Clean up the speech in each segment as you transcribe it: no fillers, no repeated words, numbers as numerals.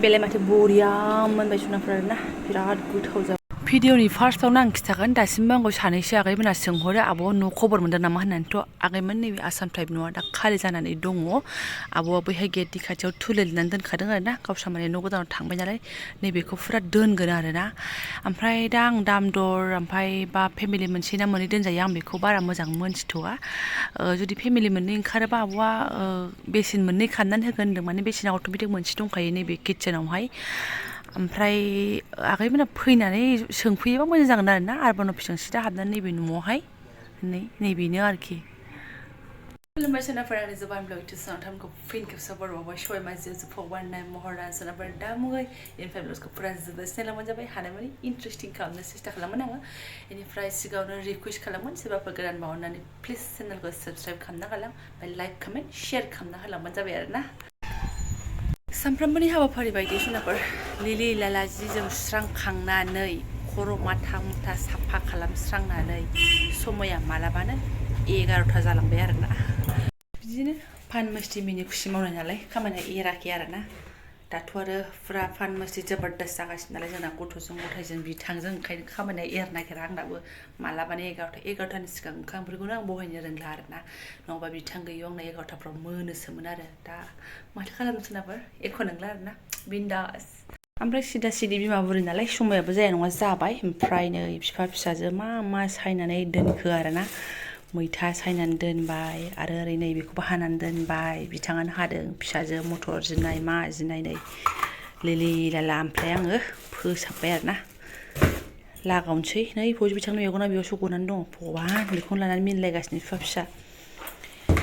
बेलाय माथो बरिया मोनबाय सुनाफोर आरोना बिराद गोथाव जाबाय भिडिअनि फार्स्टआवनो आं खिथागोन दासिमबो आंखौ सानैसो आगैमोना सोंहरो आब' न' खबर मोनदों नामा होननानैथ' आगैमोन नैबे आसाम टाइप न'आ दा खालि जानानै दङ आब'आ बैहाय गेटनि खाथियाव थुले लिरनानै दोनखादों आरोना गावस्रा माने न' गोदानाव थांबाय नालाय नैबेखौ फुरा दोनगोन आरोना ओमफ्राय दा आं दाम दर ओमफ्राय बा फेमिलि मोनसे ना मोननै दोनजायो आं बेखौ बारा मोजां मोनथिथ'आ जुदि फेमिलि मोननै ओंखारोबा आब'आ बेसेन मोननै खालामनानै होगोन होनदों माने बेसेना अट'मेटिक मोनसे दंखायो नैबे किटचेनावहाय ओमफ्राय आगैमोना फैनानै सोंफैयोबा मोजां जागोन आरोना आरबान अफिसजों सिदा हाबनानै नैबे न'आवहाय नैबेनो आरोखि खुलुमबाय सोनाफोर आंनि जबानब्लग इउटुब चेनेलखौ फिन खेबसे बर'बावबाय सबाय माजे जोबफावबाय महरा सोनाफोर दा मुङै इनफाइल ब्लग्सखौ फुरा जोबोद चेनेलाव मोनजाबाय हानायमानि इन्टारेस्टिं खालामनो सेस्था खालामोन आङो बेनिफ्राय सिगाङावनो रिकुवेस्ट खालामोन सोरबाफोर गोदान मावनानै प्लिज चेनेलखौ साबस्क्राइब खालामना होलां ओमफ्राय लाइक कमेन्ट शेयार खालामना होलांबानो जाबाय आरोना सानफ्रोमबोनि हाबाफारि बायदि सोनाफोर लिलि लाला जि जोम सुस्रांखांनानै खर' माथा मुथा साफा खालामस्रांनानै समाया मालाबानो 11ता जालांबाय आरोना बिदिनो फान मोस्ति मिनि खुसि मावनाय नालाय खामानिया एराखै आरोना दाथ' आरो फुरा फान मोस्ति जबरदस्त जागासिनो नालाय जोंना गथ'जों गथायजों बिथांजों ओंखायनो खामानिया एर नागिरा आंनाबो मालाबानो 11तानि सिगां ओंखामफोरखौनो आं बहायनो रोंला आरोना नङाबा बिथां गैयियाव आंना 11ताफ्राव मोनोसोमोन आरो दा माथो खालामनो सोनाफोर एख' नंला आरोना बिन्दास ओमफ्राय सिदा सिदि बिमा बुरि नालाय समायाबो जाया नङा जाबाय ओमफ्राय नै बिफा फिसाजो मा सायनानै दोनखो आरोना मैथा सायनानै दोनबाय आरो ओरै नै बेखौबो हानानै दोनबाय बिथाङानो हादों फिसाजो मटर जिनाय मा जिनाय नै लिलि लाला ओमफ्राय आङो फोसाबबाय आरोना लागावनोसै नै फौजि बिथांनि मेगना बेयावसो गनानै दङ भगबान बेखौनो लानानै मिनिलायगासिनो बिफा फिसा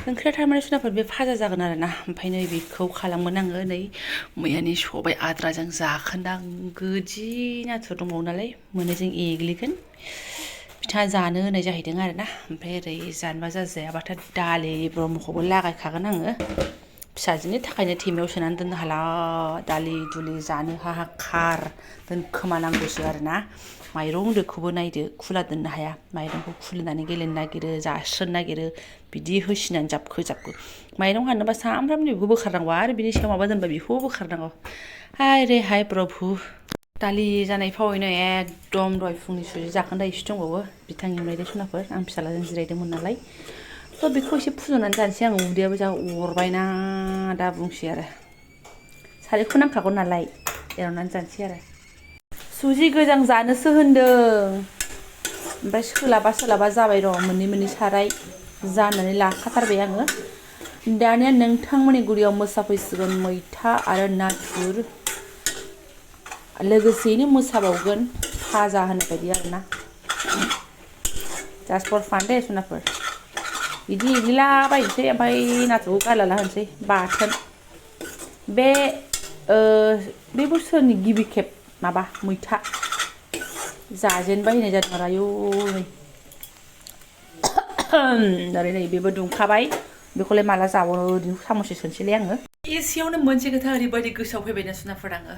ओंख्रिया थारमाने सुनाफोर बे भाजा जागोन आरोना ओमफ्राय नै बेखौ खालामगोन आङो नै मैयानि सबाय आद्राजों जाखोन्दा गोजि नाथुर दंबावो नालाय मोननैजों एग्लिगोन बिथाङा जानो होनाय जाहैदों आरोना ओमफ्राय ओरै जानोबा जाजायाबाथाय दालि ब्रह्मखौबो लागायखागोन आङो फिसाजोनि थाखायनो थेमायाव सोनानै दोननो हाला दालि दुलि जानो हाहाखार दोनखोमानांगौसो आरोना माइरं दोखौबो नायदो खुला दोननो हाया माइरंखौ खुलिनानै गेलेनो नागिरो जास्रोनो नागिरो बिदि होसिनानै जाबखो माइरं हानोबा सामफ्रामबो बेखौ बोखारनांगौ आरो बिनि सायाव माबा दोनबा बेखौबो बोखारनांगौ हाय रे हाय प्रभु दालि जानाय फावैनो एकदम दहाय फुंनि सुजि जाखोन्दा एसे दंबावो बिथां एवनायदो सुनाफोर आं फिसालाजों जिरायदोंमोन नालाय थ' बेखौ एसे फुदुंनानै जानोसै आं उदैयाबो जा अरबायना दा बुंसै आरो सारायखौ नांखागौ नालाय एरनानै जानोसै आरो सुजि गोजां जानोसो होन्दों ओमफ्राय सोलाबा जाबाय र' मोननै साराय जाननानै लाखाथारबाय आङो दानिया नोंथांमोननि गुडियाव मोसाफैसिगोन मैथा आरो नाथुर लोगोसेयैनो मोसाबावगोन भाजा होनाय बायदि आरोना जास्ट फर फान दे सुनाफोर बिदि एग्लिलाबायनोसै ओमफ्राय नाथुरखौ गारलाना होनोसै बाथोन बे बोसोरनि गिबि खेब माबा मैथा जाजेनबाय होननाय जादों आरो आयौ ओरै नै बेबो दुंखाबाय बेखौलाय माला जाबावनो ओरैनो सामससे सोनसैलाय आङो एसेयावनो मोनसे खोथा ओरैबायदि गोसोआव फैबायना सुनाफोर आङो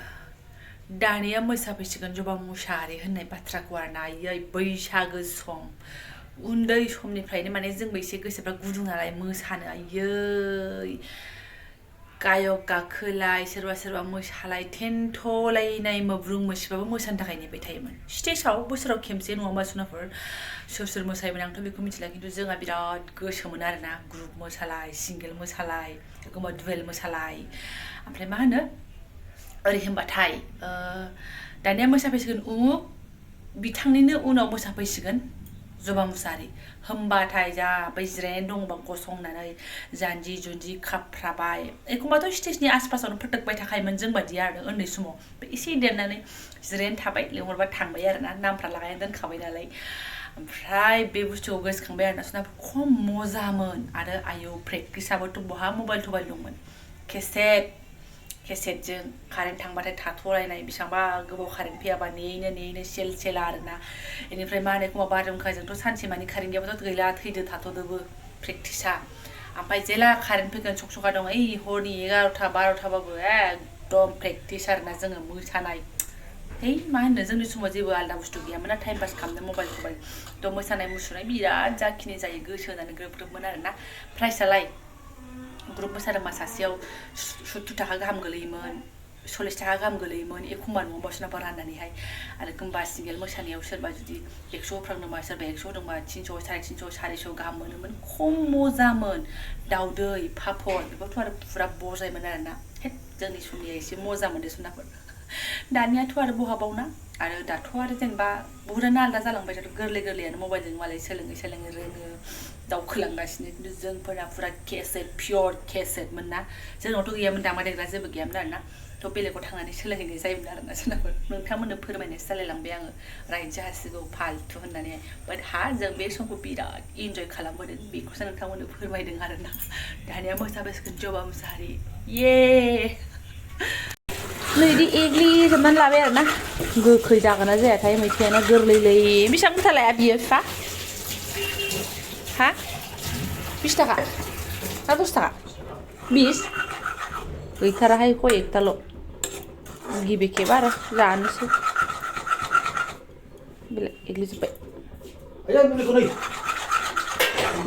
दानिया मोसाफैसिगोन जबा मुसाहारि होननाय बाथ्राखौ आरोना आयै बैसागो सम उन्दै समनिफ्रायनो माने जोंबो एसे गोसोफ्रा गुदुं नालाय मोसानो आयै गायक गाखोलाय सोरबा मोसालाय टेन्टलायनाय मोब्रुं मोसिबाबो मोसानो थाखाय नेबाय थायोमोन स्टेजआव बोसोराव खेमसे नङाबा सुनाफोर सोर मोसायोमोन आंथ' बेखौ मिथिला खिन्थु जोंहा बिराद गोसोमोन आरोना ग्रुप मोसालाय सिंगेल मोसालाय एखमबा डुवेल मोसालाय ओमफ्राय मा होनो ओरै होनबाथाय दानिया मोसाफैसिगोन बिथांनिनो उनाव मोसाफैसिगोन जबा मुसाहारि होमबाथाय जा बै जिरायनानै दङबा गसंनानै जानजि जुन्जि खाफ्राबाय एखमबाथ' स्टेजनि आसपासावनो फोथोकबाय थाखायोमोन जों बायदि आरो उन्दै समाव एसे देरनानै जिरायनानै थाबाय लेंहरबा थांबाय आरोना नामफ्रा लागायना दोनखाबाय नालाय ओमफ्राय बे बुस्थुखौ गोसोखांबाय आरोना सुना खम मजामोन आरो आयौ प्रेक्टिसाबोथ' बहा मबाइल दंमोन केसेटजों कारेन्ट थांबाथाय थाथ'लायनाय बेसेबांबा गोबाव कारेन्ट फैयाबा नेयैनो सेल आरोना बेनिफ्राय मा होनो एखमबा बारहुंखाजोंथ' सानसे मानि कारेन्ट गैयाबाथ' गैला थैदो थाथ'दोबो प्रेक्टिसा ओमफ्राय जेला कारेन्ट फैगोन सका दं ओइ हरनि 11ता 12ताबाबो एकदम प्रेक्टिस आरोना जोङो मोसानाय मा होनो जोंनि समाव जेबो आलदा बुस्थु गैयामोन ना टाइम पास खालामनो मबाइल थ' मोसानाय मुसुरनाय बिराद जाखिनि जायो गोसो होनानै ग्रोबमोन आरोना प्राइसालाय ग्रुप मोसादोंबा सासेयाव 70 थाखा गाहाम गोलैयोमोन 40 थाखा गाहाम गोलैयोमोन एखमबा न'आव सोरनाबा राननानैहाय आरो एखमबा सिंगेल मोसानायाव सोरबा जुदि 100 होफ्रांदोंबा सोरबा 100 होदोंबा 300 350 400 गाहाम मोनोमोन खम मजामोन दाउदै पापर बेफोरथ' आरो फुरा बजायमोन आरोना जोंनि समनिया एसे मोजां मोनदे सुनाफोर दानियाथ' आरो बहाबावना आरो दाथ' आरो जेनेबा बुहुदानो आलदा जालांबाय दाथ' गोरलैयानो मबाइलजों मालाय सोलोङै रोङो दावखोलांगासिनो खिन्थु जोंफोरा फुरा केसेट पियर केसेटमोन ना जोंनावथ' गैयामोन दामग्रा देग्रा जेबो गैयामोन आरोना थ' बेलेगाव थांनानै सोलोंहैनाय जायोमोन आरोना सोरनाफोर नोंथांमोननो फोरमायनायसो जालायलांबाय आङो रायनोसो हासिगौ फालतु होननानै बाट जों बे समखौ बिराद इन्जय खालामबोदों बेखौसो नोंथांमोननो फोरमायदों आरोना दानिया मोसाबोसिगोन जबा मोसाहारि ये नै बिदि एग्लिजोबनानै लाबाय आरोना गोखै जागोन ना जायाथाय मैथायानो गोरलैलै बेसेबां मुथा लाया बियो बिफा हा 20 थाखा ना 10 थाखा 20 गैथाराहाय खय एकथाल' गिबि खेब आरो जानोसै बेलाय एग्लिजोब्बाय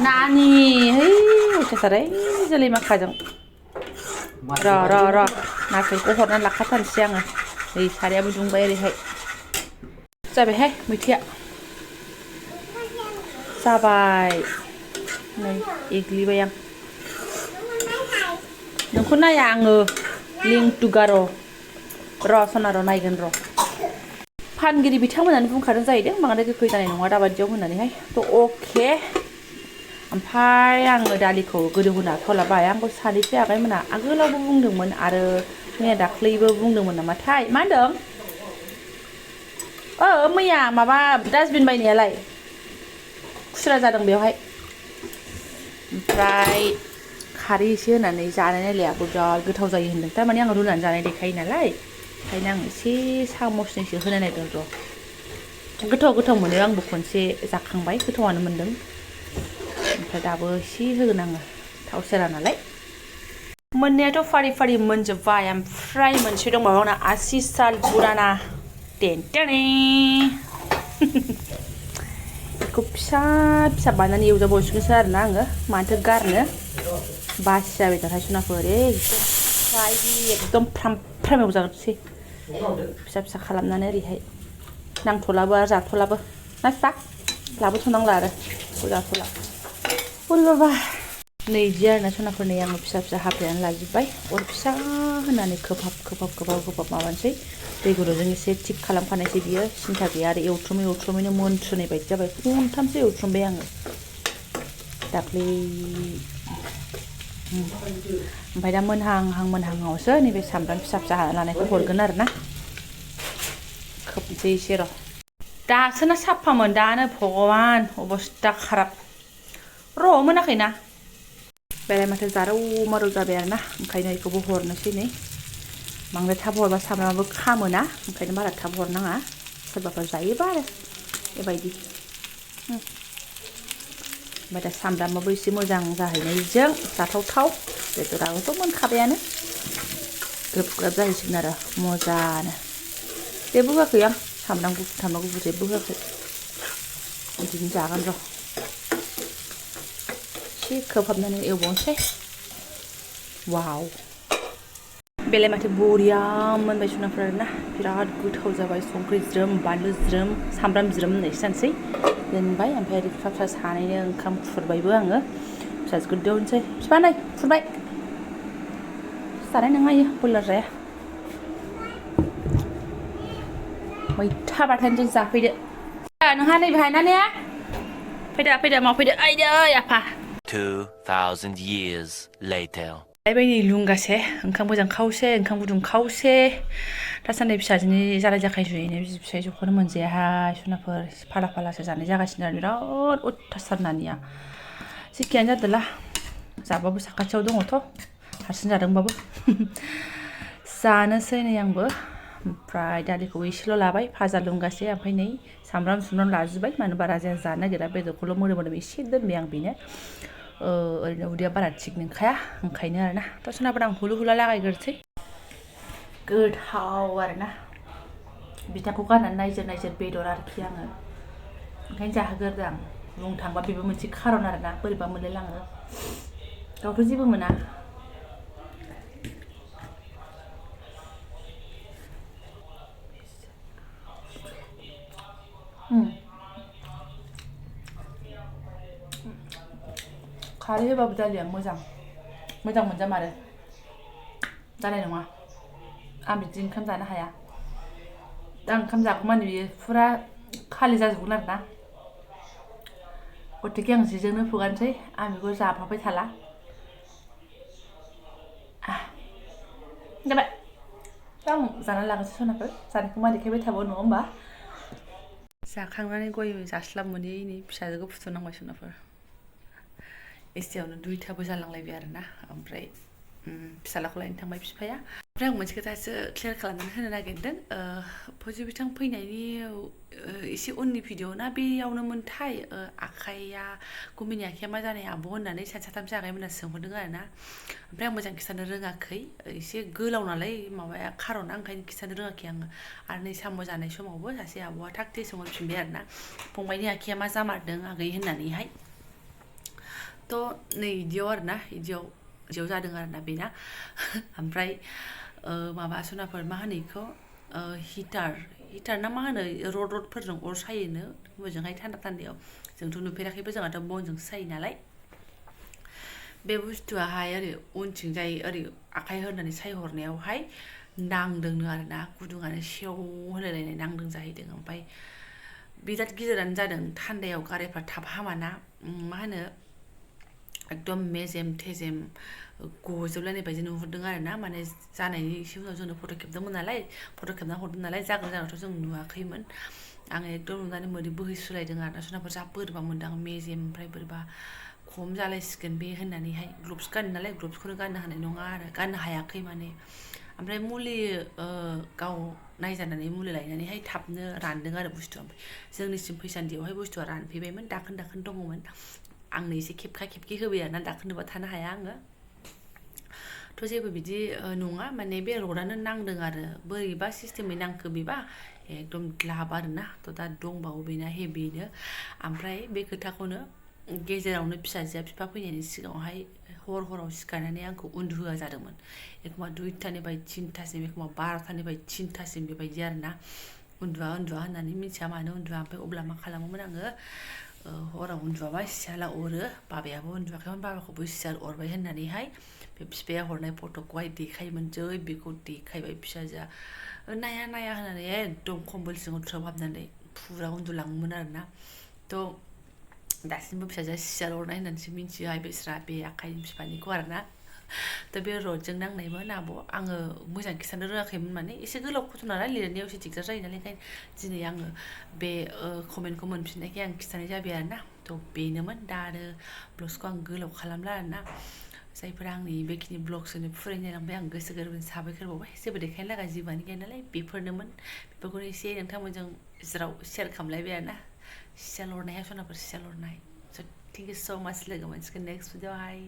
नानि है अयथासार जोलै माखाजों र' नाथुरखौ हरनानै लाखाथारनोसै आङो नै सारायाबो दुंबाय ओरैहाय जाबायहाय मैथाया जाबाय नै एग्लिबाय आं नोंखौ नाया आङो लिंटुगार' र' सना र' नायगोन र' फानगिरि बिथांमोनानो बुंखादों जाहैदों बांद्राय गोखै जानाय नङा दाबादियाव होननानैहाय थ' अके ओमफ्राय आङो दालिखौ गोदौ होनो आखायाव लाबाय आंखौ सानैसो आगैमोना आगोलावबो बुंदोंमोन आरो मैया दाख्लैबो बुंदोंमोन नामाथाय मा होनदों मैया माबा डास्टबिन बायनायालाय खुस्रा जादों बेवहाय ओमफ्राय खारै एसे होनानै जानाय नायलायाबो बिराद गोथाव जायो होनदों थारमाने आं रुनानै जानाय देखायो नालाय ओंखायनो आं एसे सामसनैसो होनाय नायदों र' गोथाव मोनो आंबो खनसे जाखांबाय गोथावानो मोनदों ओमफ्राय दाबो एसे होगोन आङो थाव सेरा नालाय मोननायाथ' फारि मोनजोब्बाय ओमफ्राय मोनसे दंबावो आंना 80 साल पुराना टेन्टेने बेखौ फिसा बानायनानै एवजाबावसिगोनसो आरोना आङो माथो गारनो बासि जाबाय दाहाय सुनाफोर एकदम फ्राम एवजागोनसै फिसा खालामनानै ओरैहाय नांथ'लाबो आरो जाथ'लाबो ना फिसा लाबोथ'नांला आरो जाथ'ला बाबा नैदि आरोना सनाफोर नै आङो फिसा हाफ्लेनानै लाजोब्बाय अर फिसा होनानै खोबहाब माबानोसै दै गुदुंजों एसे थिक खालामखानायसै बियो सिन्था गैया आरो एवथ्रुमैनो मोनथ्रुनाय बायदि जाबाय खनथामसो एवथ्रुमबाय आङो दाख्लै ओमफ्राय दा मोनहांआवसो नैबे सामब्राम फिसा हाना लानायखौ हरगोन आरोना खोबनोसै एसे र' दासो ना साफामोन दानो भगवान अबस्था खाराब र' मोनाखैना बेलाय माथो जारौ मारौ जाबाय आरोना ओंखायनो बेखौबो हरनोसै नै बांद्राय थाब हरबा सामब्रामाबो खामोना ओंखायनो बारा थाब हरनाङा सोरबाफोर जायोबा आरो बेबायदि ओमफ्राय दा सामब्रामाबो एसे मोजां जाहैनायजों जाथावथाव बेदराबोथ' मोनखाबायानो ग्रोब जाहैसिगोन आरो मोजानो जेबो होआखै आं सामब्राम गुफुर जेबो होआखै बिदिनो जागोन र' एसे खोबहाबनानै एवबावनोसै वाव बेलाय माथो बरिया मोनबाय सुनाफोर आरोना बिराद गोथाव जाबाय संख्रि ज्रोम बानलु ज्रोम सामब्राम ज्रोम होननायसो जानोसै दोनबाय ओमफ्राय ओरै फिसा सानैनो ओंखाम खुरबायबो आङो फिसाजोखौ दोनसै बिफा नै खुरबाय जानाय नङा इयो बयलार जाया मैथा बाथोनजों जाफैदो नोंहा नैबेहाय ना ने फैदो मावफैदो आइदै आफा 2000 years later बाय नै लुंगासे ओंखाम मोजां खावसे ओंखाम गुदुं खावसे दासान्दि फिसाजोनि जालाय जाखायजुयैनो बिसि फिसाय ज'खौनो मोनजायाहाय सुनाफोर फालासो जानाय जागासिनो आरो बिराद अयथासार नानिया जेखियानो जादोला जाबाबो साखाथियाव दङथ' हारसिं जादोंबाबो जानोसै नै आंबो ओमफ्राय दालिखौ एसेल' लाबाय भाजा लुंगासे ओमफ्राय नै सामब्राम लाजोब्बाय मानो बारा जानो नागिरा बेदरखौल' मोदोम एसे दोनबाय आं बेनो ओरैनो उदैया बारा थिग नंखाया ओंखायनो आरोना दा सोरनाबा आं हुलु हुला लागायग्रोसै गोथाव आरोना बिथांखौ गारनानै नायजोर बेदर आरोखि आङो ओंखायनो जाहोग्रोदों आं बुंनो थांबा बेबो मोनसे खारन आरोना बोरैबा मोनलायलाङो गावथ' जेबो मोना खारै होबाबो दालिया मोजां मोनजामारो जानाय नङा आं बिदि ओंखाम जानो हाया दा ओंखाम जागौमानि बियो फुरा खालि जाजोबगोन आरोना गतिके आं जिजोंनो फुगारनोसै आं बेखौ जाफाबाय थाला जाबाय आं जाना लागोनसै सनाफोर जानायखौ मा देखायबाय थाबावो नङा होमबा जाखांनानै गय जास्लाब मोनैनि फिसाजोखौ फुथुनांबाय सनाफोर एसेयावनो 2थाबो जालांलायबाय आरोना ओमफ्राय फिसालाखौ लायनो थांबाय बिफाया ओमफ्राय आं मोनसे खोथासो क्लियार खालामनानै होनो नागिरदों फजि बिथां फैनायनि एसे उननि भिडिअ ना बेयावनोमोनथाय आखाइया गुमिनि आखाइया मा जानाय आब' होननानै साथामसो आखाइमोना सोंहरदों आरोना ओमफ्राय आं मोजां खिथानो रोङाखै एसे गोलाव नालाय माबाया खार'ना ओंखायनो खिथानो रोङाखै आङो आरो नै साम' जानाय समावबो सासे आब'आ थाग सोंहरफिनबाय आरोना फंबायनि आखाइया मा जामारदों आगै होननानैहाय थ' नै इदियाव आरोना इदियाव जादों आरोना बेना ओमफ्राय माबा सनाफोर मा होनो बेखौ हिटार ना मा होनो रडफोरजों अर सायोनो मोजोंहाय थान्दायाव जोंथ' नुफेराखैबो जोंहाथ' बनजोंसो सायो नालाय बे बुस्थुआहाय ओरै उनथिंजाय ओरै आखाइ होनानै सायहरनायावहाय नांदोंनो आरोना गुदुङानो सेव होलायलायनाय नांदों जाहैदों ओमफ्राय बिराद गिदिरानो जादों थान्दायाव गारायफ्रा थाब हामाना मा होनो एकदम मेजेम थेजेम गजोबलायनाय बायदि नुहुरदों आरोना माने जानायनि एसे उनाव जोंनो फट' खेबना हरदों नालाय जागोनथ' जों नुवाखैमोन आङो एकदम नुनानै मोदै बोहैसुलायदों आरोना सनाफोर जा बोरैबा मोनदां मेजेम ओमफ्राय बोरैबा खम जालायसिगोन बे होननानैहाय ग्लभ्स गानो नालाय ग्लभ्सखौनो गाननो हानाय नङा आरो गाननो हायाखै माने ओमफ्राय मुलि गाव नायजानानै मुलि लायनानैहाय थाबनो रानदों आरो बुस्थुआ जोंनिसिम फैसान्दियावहाय बुस्थुआ रानफैबायमोन दाखोन दङमोन आंनो एसे खेबखा होबाय आरोना दाखोनबा थानो हाया आङो थ' जेबो बिदि नङा माने बे रडआनो नांदों आरो बोरैबा सिस्टेमै नांखो बेबा एकदम ग्लाब आरोना थ' दा दंबावो बेना हेभिनो ओमफ्राय बे खोथाखौनो गेजेरावनो फिसाजोआ बिफा फैनायनि सिगाङावहाय हराव सिखारनानै आंखौ उन्दुहोआ जादोंमोन एखमबा 2थानिफ्राय 3थासिम एखमबा 12थानिफ्राय 3थासिम बेबायदि आरोना उन्दुआ होननानै मिथिया मानो उन्दुआ ओमफ्राय अब्ला मा खालामोमोन आङो हराव उन्दुआबा सियाला अरो बाबायाबो उन्दुआखैमोन बाबाखौबो सियाल अरबाय होननानैहाय बे बिफाया हरनाय फट'खौहाय देखायोमोन जै बेखौ देखायबाय फिसाजोआ नाया होननानै एकदम कम्बल सिङाव थ्रोबहाबनानै फुरा उन्दुलाङोमोन आरोना थ' दासिमबो फिसाजोआ सियाल अरनाय होननानैसो मिन्थियोहाय बेस्रा बे आखाइनि बिफानिखौ आरोना थ' बे रडजों नांनायमोन आब' आङो मोजां खिथानो रोङाखैमोन माने एसे गोलाव खथ' नालाय लिरनायाव एसे दिगदार जायो नालाय ओंखायनो दिनै आङो बे कमेन्टखौ मोनफिननायखाय आं खिथानाय जाबाय आरोना थ' बेनोमोन दा आरो ब्लग्सखौ आं गोलाव खालामला आरोना जायफोरा आंनि बेखिनि ब्लग्सनो फुरायनायलांबाय आं गोसो गोरबोनि साबायखर बावबाय जेबो देखायनो लागा जेबोआनो गैया नालाय बेफोरनोमोन बेफोरखौनो एसे नोंथांमोनजों जेराव शेयार खालामलायबाय आरोना सियाल अरनाया सनाफोर सियाल अरनाय स' थेंक इउ स' माच लोगो मोनसिगोन नेक्स्ट भिडिअ'आवहाय